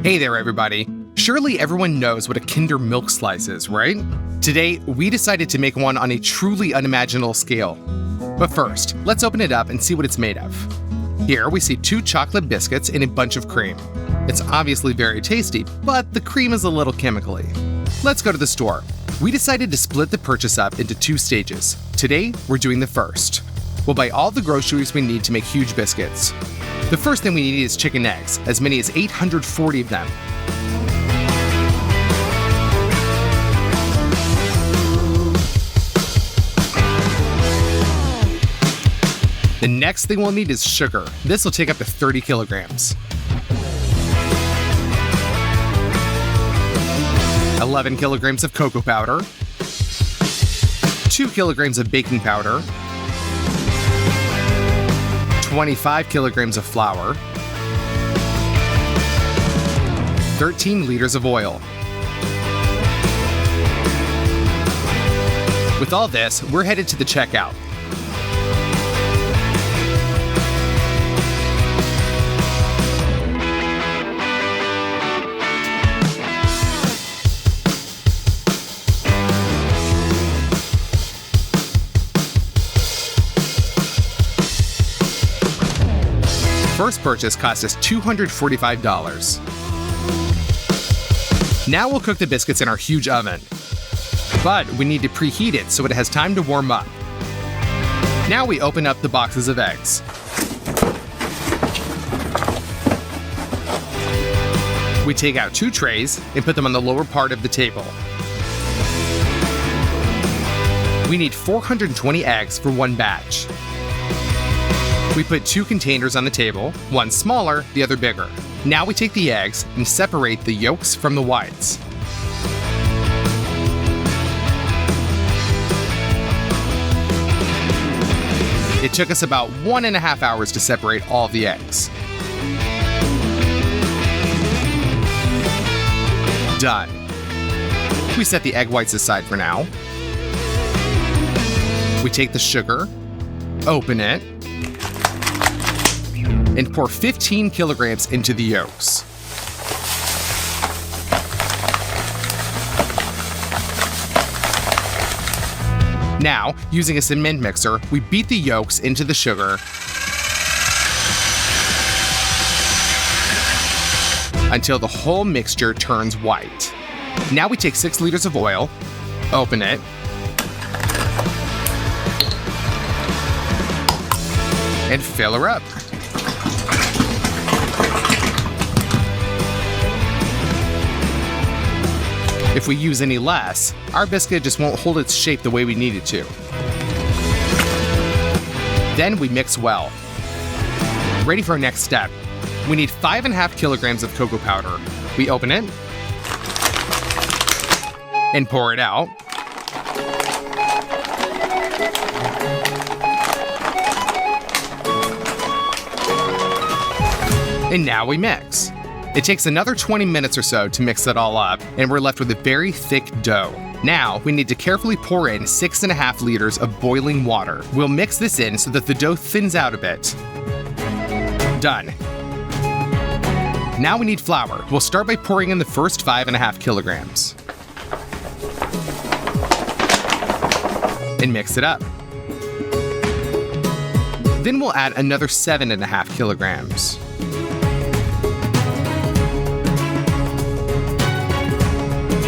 Hey there, everybody. Surely everyone knows what a Kinder Milk Slice is, right? Today, we decided to make one on a truly unimaginable scale. But first, let's open it up and see what it's made of. Here, we see 2 chocolate biscuits and a bunch of cream. It's obviously very tasty, but the cream is a little chemically. Let's go to the store. We decided to split the purchase up into 2 stages. Today, we're doing the first. We'll buy all the groceries we need to make huge biscuits. The first thing we need is chicken eggs, as many as 840 of them. The next thing we'll need is sugar. This will take up to 30 kilograms. 11 kilograms of cocoa powder. 2 kilograms of baking powder. 25 kilograms of flour, 13 liters of oil. With all this, we're headed to the checkout. First purchase cost us $245. Now we'll cook the biscuits in our huge oven. But we need to preheat it so it has time to warm up. Now we open up the boxes of eggs. We take out 2 trays and put them on the lower part of the table. We need 420 eggs for 1 batch. We put 2 containers on the table, one smaller, the other bigger. Now we take the eggs and separate the yolks from the whites. It took us about 1.5 hours to separate all the eggs. Done. We set the egg whites aside for now. We take the sugar, open it, and pour 15 kilograms into the yolks. Now, using a cement mixer, we beat the yolks into the sugar until the whole mixture turns white. Now we take 6 liters of oil, open it, and fill her up. If we use any less, our biscuit just won't hold its shape the way we need it to. Then we mix well. Ready for our next step. We need 5.5 kilograms of cocoa powder. We open it and pour it out. And now we mix. It takes another 20 minutes or so to mix it all up, and we're left with a very thick dough. Now, we need to carefully pour in 6.5 liters of boiling water. We'll mix this in so that the dough thins out a bit. Done. Now we need flour. We'll start by pouring in the first 5.5 kilograms. And mix it up. Then we'll add another 7.5 kilograms.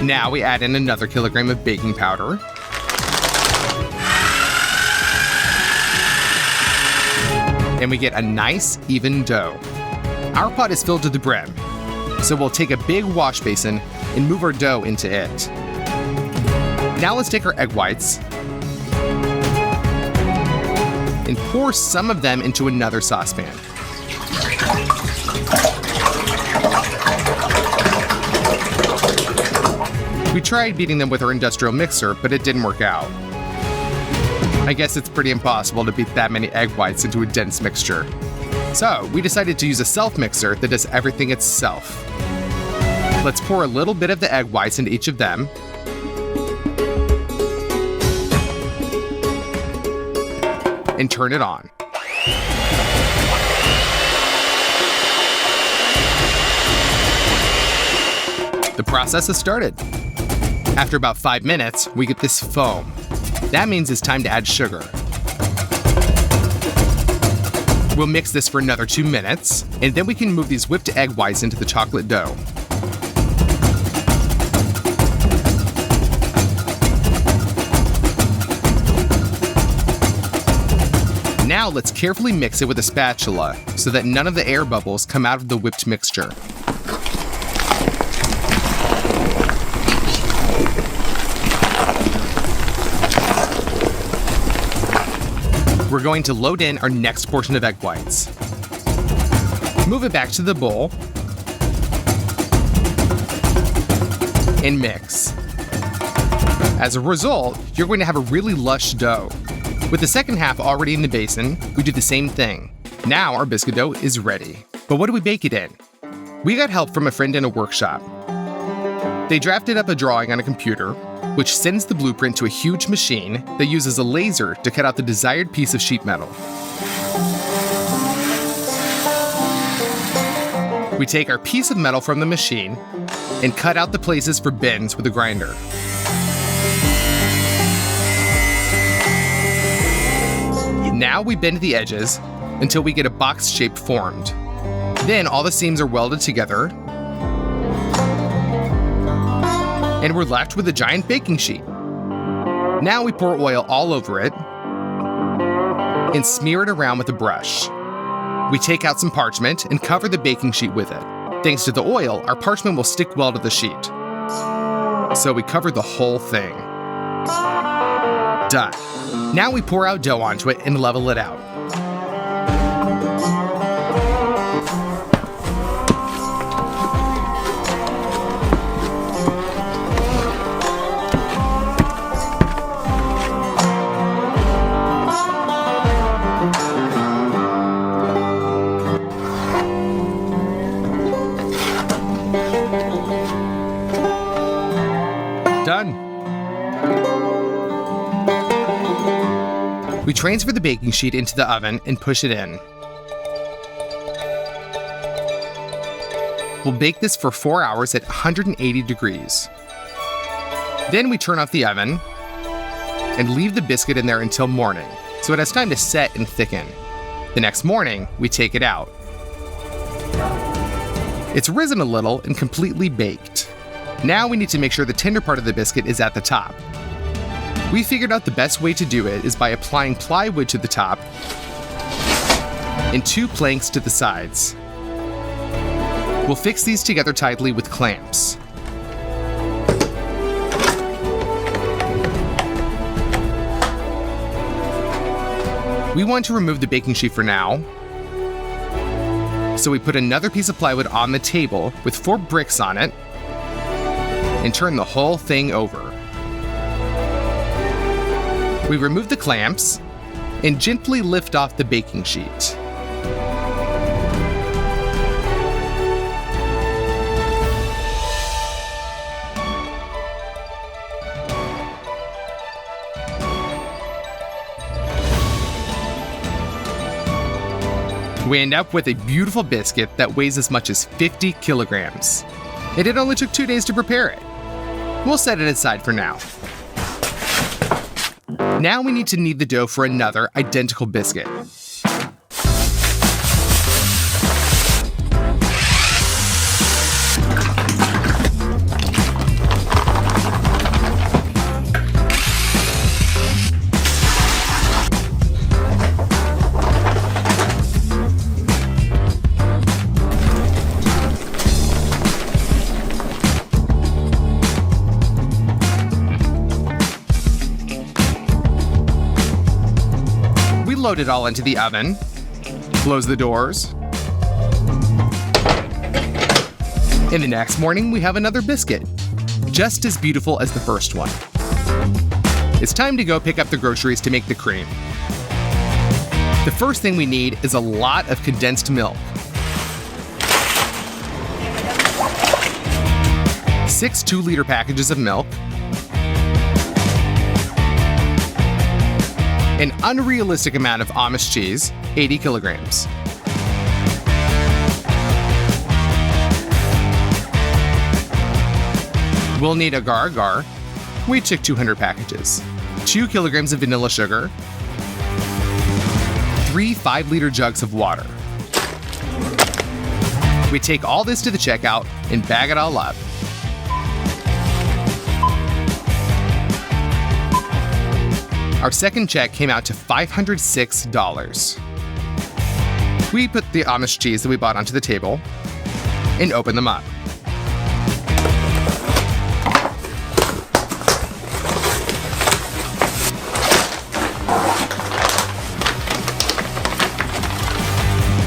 Now we add in another kilogram of baking powder. And we get a nice, even dough. Our pot is filled to the brim, so we'll take a big wash basin and move our dough into it. Now let's take our egg whites and pour some of them into another saucepan. We tried beating them with our industrial mixer, but it didn't work out. I guess it's pretty impossible to beat that many egg whites into a dense mixture. So we decided to use a self-mixer that does everything itself. Let's pour a little bit of the egg whites into each of them. And turn it on. the process has started. After about 5 minutes, we get this foam. That means it's time to add sugar. We'll mix this for another 2 minutes, and then we can move these whipped egg whites into the chocolate dough. Now let's carefully mix it with a spatula so that none of the air bubbles come out of the whipped mixture. We're going to load in our next portion of egg whites. Move it back to the bowl and mix. As a result, you're going to have a really lush dough. With the second half already in the basin, we do the same thing. Now our biscuit dough is ready. But what do we bake it in? We got help from a friend in a workshop. They drafted up a drawing on a computer, which sends the blueprint to a huge machine that uses a laser to cut out the desired piece of sheet metal. We take our piece of metal from the machine and cut out the places for bends with a grinder. Now we bend the edges until we get a box shape formed. Then all the seams are welded together, and we're left with a giant baking sheet. Now we pour oil all over it and smear it around with a brush. We take out some parchment and cover the baking sheet with it. Thanks to the oil, our parchment will stick well to the sheet. So we cover the whole thing. Done. Now we pour out dough onto it and level it out. Done. We transfer the baking sheet into the oven and push it in. We'll bake this for 4 hours at 180 degrees. Then we turn off the oven and leave the biscuit in there until morning, so it has time to set and thicken. The next morning, we take it out. It's risen a little and completely baked. Now we need to make sure the tender part of the biscuit is at the top. We figured out the best way to do it is by applying plywood to the top and 2 planks to the sides. We'll fix these together tightly with clamps. We want to remove the baking sheet for now, so we put another piece of plywood on the table with 4 bricks on it and turn the whole thing over. We remove the clamps and gently lift off the baking sheet. We end up with a beautiful biscuit that weighs as much as 50 kilograms. And it only took 2 days to prepare it. We'll set it aside for now. Now we need to knead the dough for another identical biscuit. Load it all into the oven, close the doors, and the next morning we have another biscuit, just as beautiful as the first one. It's time to go pick up the groceries to make the cream. The first thing we need is a lot of condensed milk. 6 2-liter packages of milk, an unrealistic amount of Amish cheese, 80 kilograms. We'll need agar-agar. We took 200 packages. 2 kilograms of vanilla sugar. 3 5-liter jugs of water. We take all this to the checkout and bag it all up. Our second check came out to $506. We put the Amish cheese that we bought onto the table and open them up.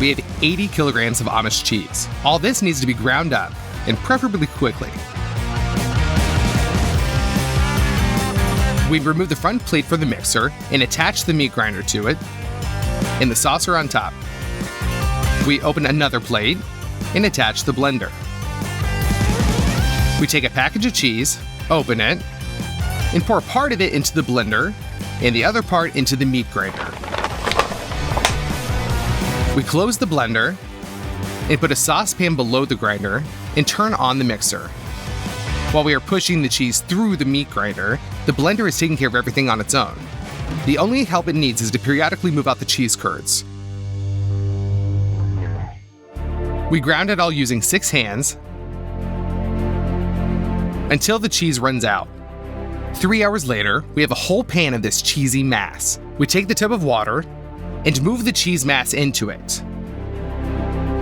We had 80 kilograms of Amish cheese. All this needs to be ground up, and preferably quickly. We remove the front plate from the mixer and attach the meat grinder to it, and the saucer on top. We open another plate and attach the blender. We take a package of cheese, open it, and pour part of it into the blender and the other part into the meat grinder. We close the blender and put a saucepan below the grinder and turn on the mixer. While we are pushing the cheese through the meat grinder, the blender is taking care of everything on its own. The only help it needs is to periodically move out the cheese curds. We ground it all using 6 hands until the cheese runs out. 3 hours later, we have a whole pan of this cheesy mass. We take the tub of water and move the cheese mass into it.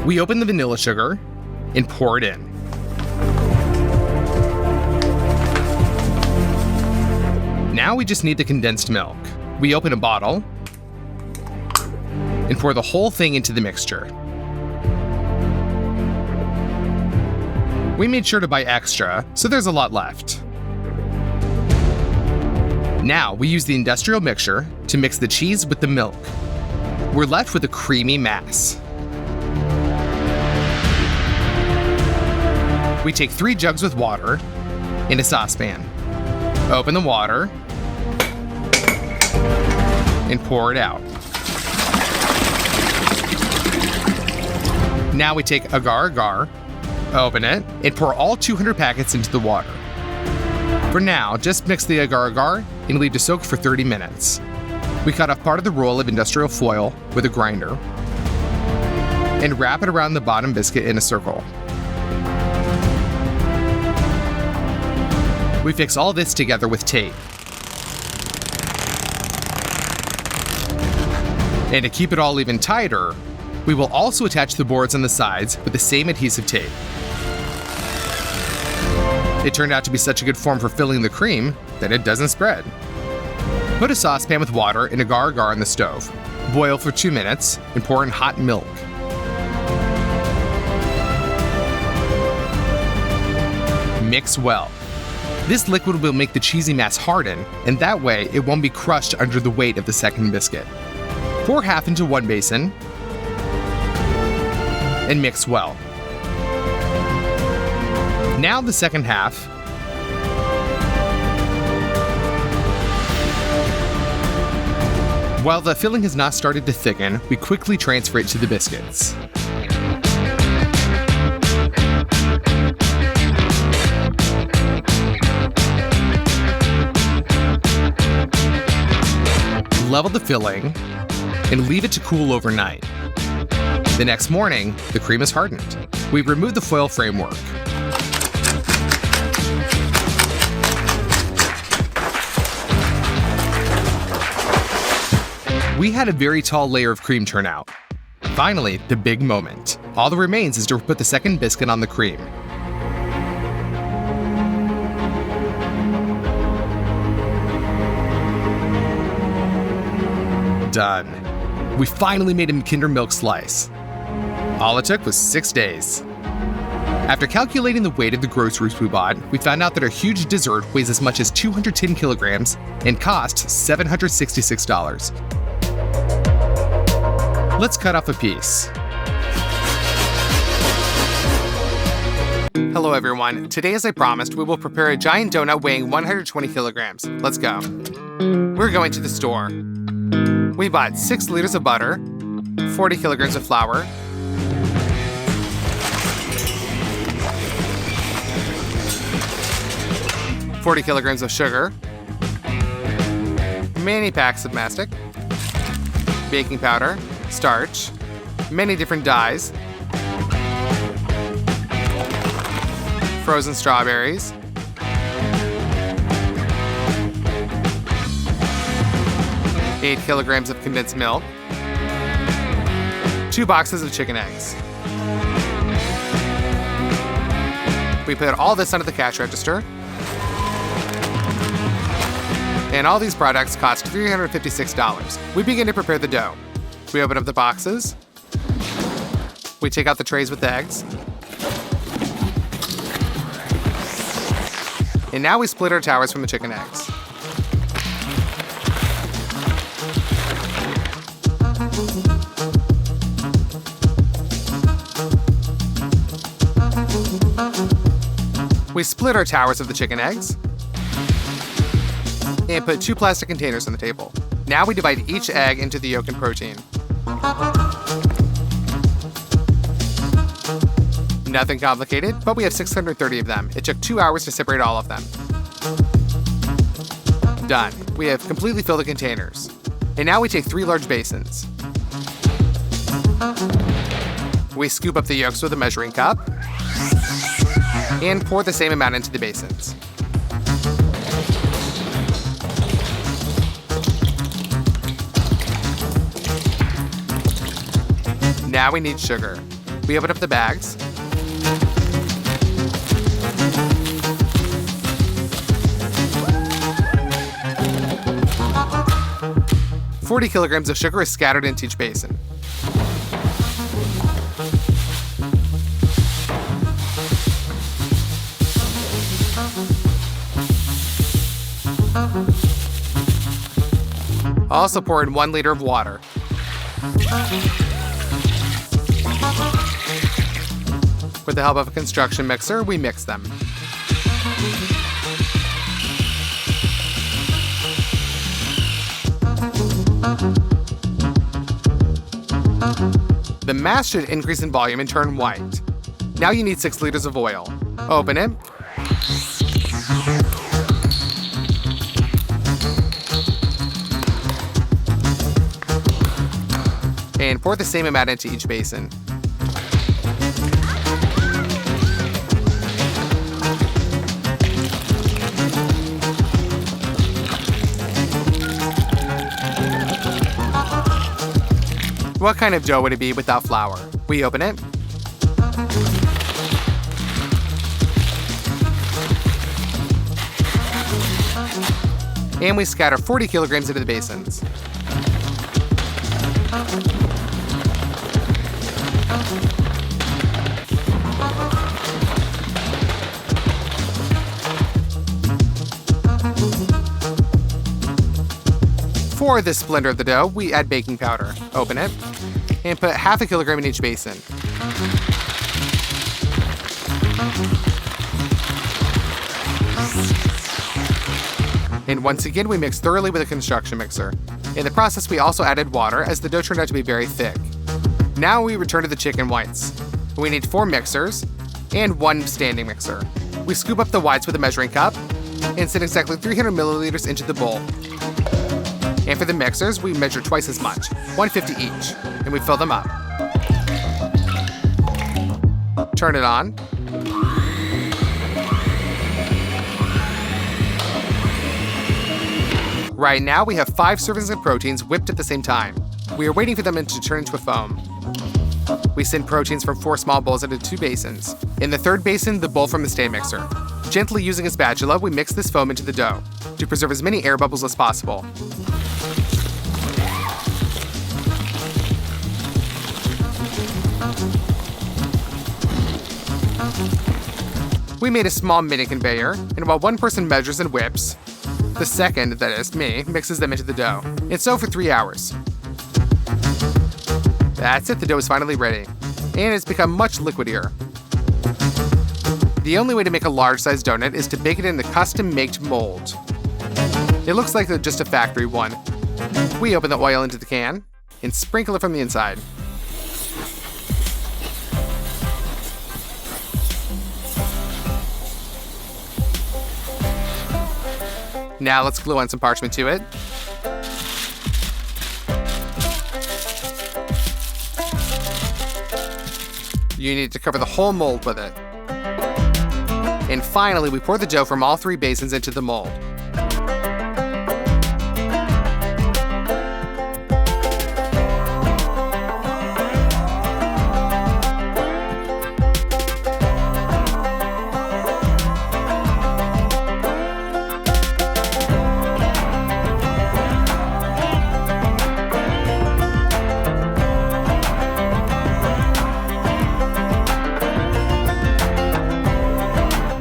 We open the vanilla sugar and pour it in. Now we just need the condensed milk. We open a bottle and pour the whole thing into the mixture. We made sure to buy extra, so there's a lot left. Now we use the industrial mixer to mix the cheese with the milk. We're left with a creamy mass. We take 3 jugs with water in a saucepan. Open the water and pour it out. Now we take agar-agar, open it, and pour all 200 packets into the water. For now, just mix the agar-agar and leave to soak for 30 minutes. We cut off part of the roll of industrial foil with a grinder and wrap it around the bottom biscuit in a circle. We fix all this together with tape. And to keep it all even tighter, we will also attach the boards on the sides with the same adhesive tape. It turned out to be such a good form for filling the cream that it doesn't spread. Put a saucepan with water and agar-agar on the stove. Boil for 2 minutes and pour in hot milk. Mix well. This liquid will make the cheesy mass harden, and that way it won't be crushed under the weight of the second biscuit. Pour half into one basin and mix well. Now the second half. While the filling has not started to thicken, we quickly transfer it to the biscuits. Level the filling and leave it to cool overnight. The next morning, the cream is hardened. We remove the foil framework. We had a very tall layer of cream turn out. Finally, the big moment. All that remains is to put the second biscuit on the cream. Done. We finally made a Kinder Milk slice. All it took was 6 days. After calculating the weight of the groceries we bought, we found out that our huge dessert weighs as much as 210 kilograms and costs $766. Let's cut off a piece. Hello everyone. Today, as I promised, we will prepare a giant donut weighing 120 kilograms. Let's go. We're going to the store. We bought 6 liters of butter, 40 kilograms of flour, 40 kilograms of sugar, many packs of mastic, baking powder, starch, many different dyes, frozen strawberries, eight kilograms of condensed milk, 2 boxes of chicken eggs. We put all this onto the cash register. And all these products cost $356. We begin to prepare the dough. We open up the boxes. We take out the trays with the eggs. And now we split our towers from the chicken eggs. We split our towers of the chicken eggs and put 2 plastic containers on the table. Now we divide each egg into the yolk and protein. Nothing complicated, but we have 630 of them. It took 2 hours to separate all of them. Done. We have completely filled the containers. And now we take 3 large basins. We scoop up the yolks with a measuring cup and pour the same amount into the basins. Now we need sugar. We open up the bags. $40 kilograms of sugar is scattered into each basin. Also pour in 1 liter of water. With the help of a construction mixer, we mix them. The mass should increase in volume and turn white. Now you need 6 liters of oil. Open it. And pour the same amount into each basin. What kind of dough would it be without flour? We open it. And we scatter 40 kilograms into the basins. For this splendor of the dough, we add baking powder. Open it, and put half a kilogram in each basin. And once again, we mix thoroughly with a construction mixer. In the process, we also added water as the dough turned out to be very thick. Now we return to the chicken whites. We need 4 mixers and 1 standing mixer. We scoop up the whites with a measuring cup and set exactly 300 milliliters into the bowl. And for the mixers, we measure twice as much, 150 each, and we fill them up. Turn it on. Right now, we have 5 servings of proteins whipped at the same time. We are waiting for them to turn into a foam. We send proteins from 4 small bowls into 2 basins. In the 3rd basin, the bowl from the stand mixer. Gently using a spatula, we mix this foam into the dough to preserve as many air bubbles as possible. We made a small mini conveyor, and while one person measures and whips, the second, that is, me, mixes them into the dough. And so for 3 hours. That's it, the dough is finally ready, and it's become much liquidier. The only way to make a large-sized donut is to bake it in the custom-made mold. It looks like just a factory one. We open the oil into the can and sprinkle it from the inside. Now let's glue on some parchment to it. You need to cover the whole mold with it. And finally, we pour the dough from all 3 basins into the mold.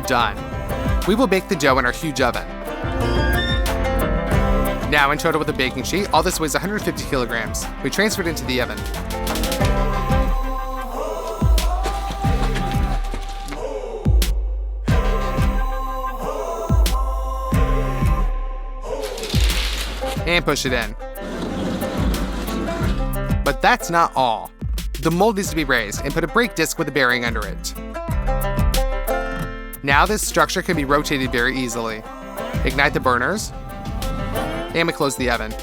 Done. We will bake the dough in our huge oven. Now in total with the baking sheet, all this weighs 150 kilograms. We transfer it into the oven. And push it in. But that's not all. The mold needs to be raised and put a brake disc with a bearing under it. Now this structure can be rotated very easily. Ignite the burners, and we close the oven.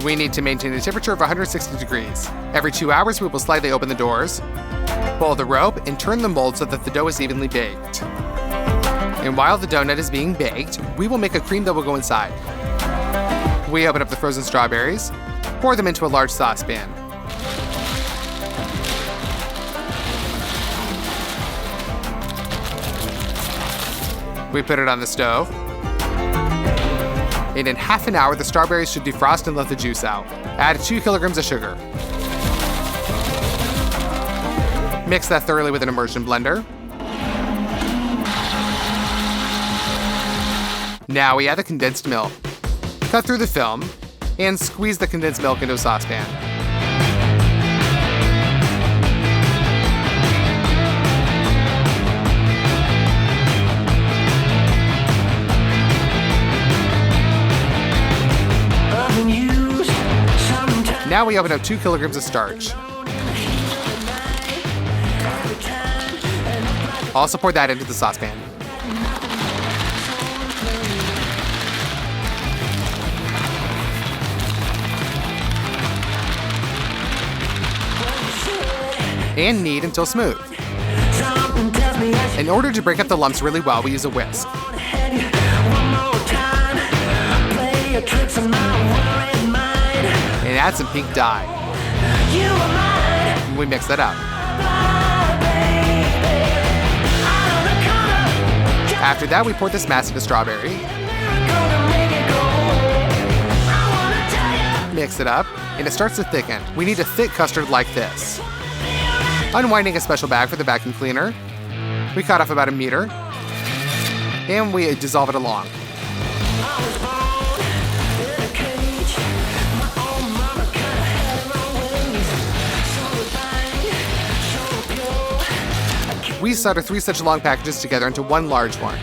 We need to maintain a temperature of 160 degrees. Every 2 hours, we will slightly open the doors, pull the rope, and turn the mold so that the dough is evenly baked. And while the donut is being baked, we will make a cream that will go inside. We open up the frozen strawberries, pour them into a large saucepan. We put it on the stove. And in half an hour, the strawberries should defrost and let the juice out. Add 2 kilograms of sugar. Mix that thoroughly with an immersion blender. Now we add the condensed milk. Cut through the film and squeeze the condensed milk into a saucepan. Now we open up 2 kilograms of starch. Also pour that into the saucepan. And knead until smooth. In order to break up the lumps really well, we use a whisk. And add some pink dye. And we mix that up. After that, we pour this mass into strawberry. Mix it up, and it starts to thicken. We need a thick custard like this. Unwinding a special bag for the vacuum cleaner, we cut off about 1 meter, and we dissolve it along. We solder 3 such long packages together into one large one.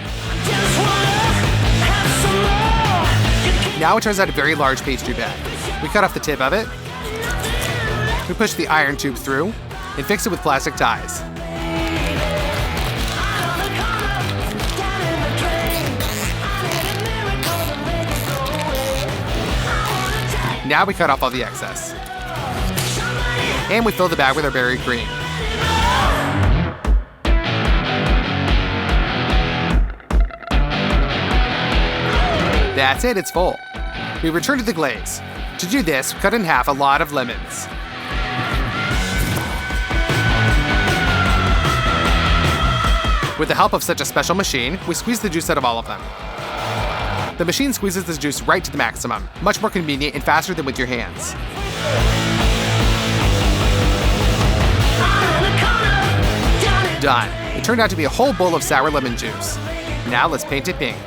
Now it turns out a very large pastry bag. We cut off the tip of it. We push the iron tube through and fix it with plastic ties. Now we cut off all the excess. And we fill the bag with our berry cream. That's it, it's full. We return to the glaze. To do this, cut in half a lot of lemons. With the help of such a special machine, we squeeze the juice out of all of them. The machine squeezes the juice right to the maximum, much more convenient and faster than with your hands. Done. It turned out to be a whole bowl of sour lemon juice. Now let's paint it pink.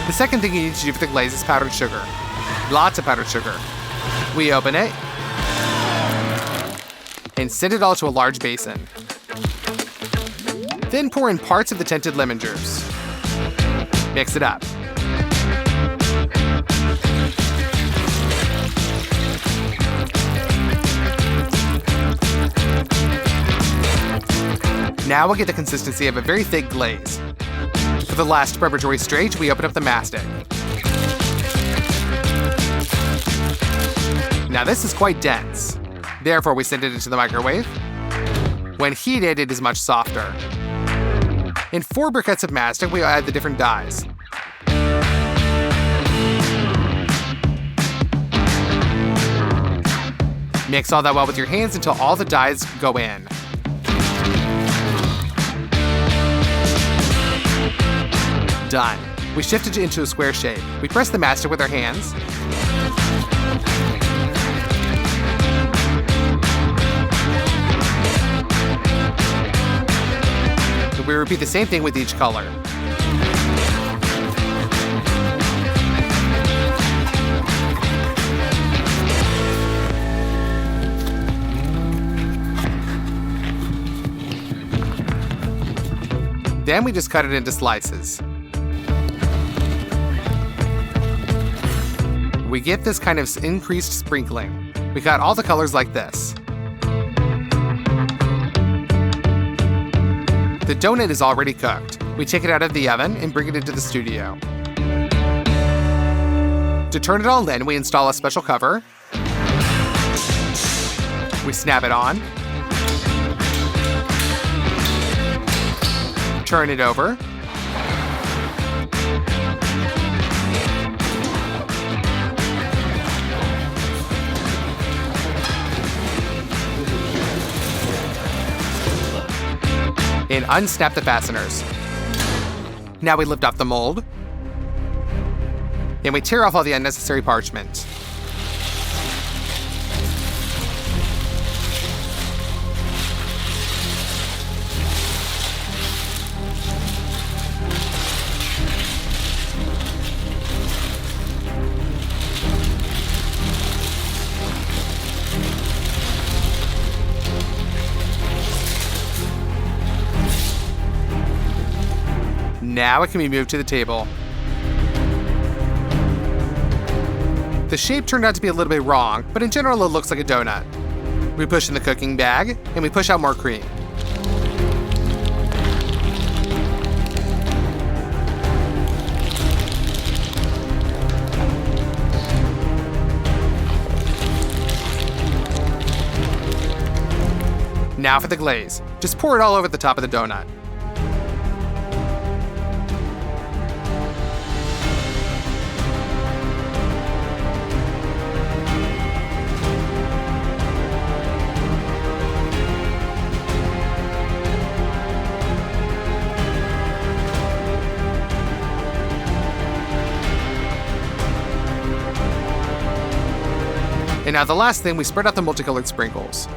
The second thing you need to do for the glaze is powdered sugar. Lots of powdered sugar. We open it and send it all to a large basin. Then pour in parts of the tinted lemon juice. Mix it up. Now we'll get the consistency of a very thick glaze. For the last preparatory stage, we open up the mastic. Now this is quite dense. Therefore, we send it into the microwave. When heated, it is much softer. In 4 briquettes of mastic, we add the different dyes. Mix all that well with your hands until all the dyes go in. Done. We shift it into a square shape. We press the mastic with our hands. We repeat the same thing with each color. Then we just cut it into slices. We get this kind of increased sprinkling. We got all the colors like this. The donut is already cooked. We take it out of the oven and bring it into the studio. To turn it all in, we install a special cover. We snap it on. Turn it over. And unsnap the fasteners. Now we lift off the mold. And we tear off all the unnecessary parchment. Now it can be moved to the table. The shape turned out to be a little bit wrong, but in general it looks like a donut. We push in the cooking bag, and we push out more cream. Now for the glaze. Just pour it all over the top of the donut. And now the last thing, we spread out the multicolored sprinkles.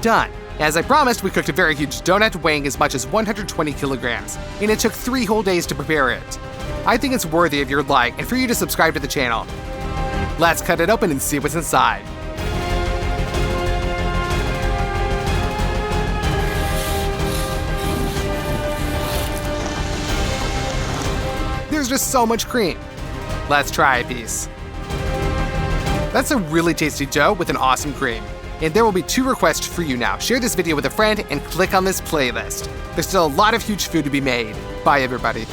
Done. As I promised, we cooked a very huge donut weighing as much as 120 kilograms, and it took 3 whole days to prepare it. I think it's worthy of your like and for you to subscribe to the channel. Let's cut it open and see what's inside. There's just so much cream. Let's try a piece. That's a really tasty dough with an awesome cream. And there will be 2 requests for you now. Share this video with a friend and click on this playlist. There's still a lot of huge food to be made. Bye, everybody.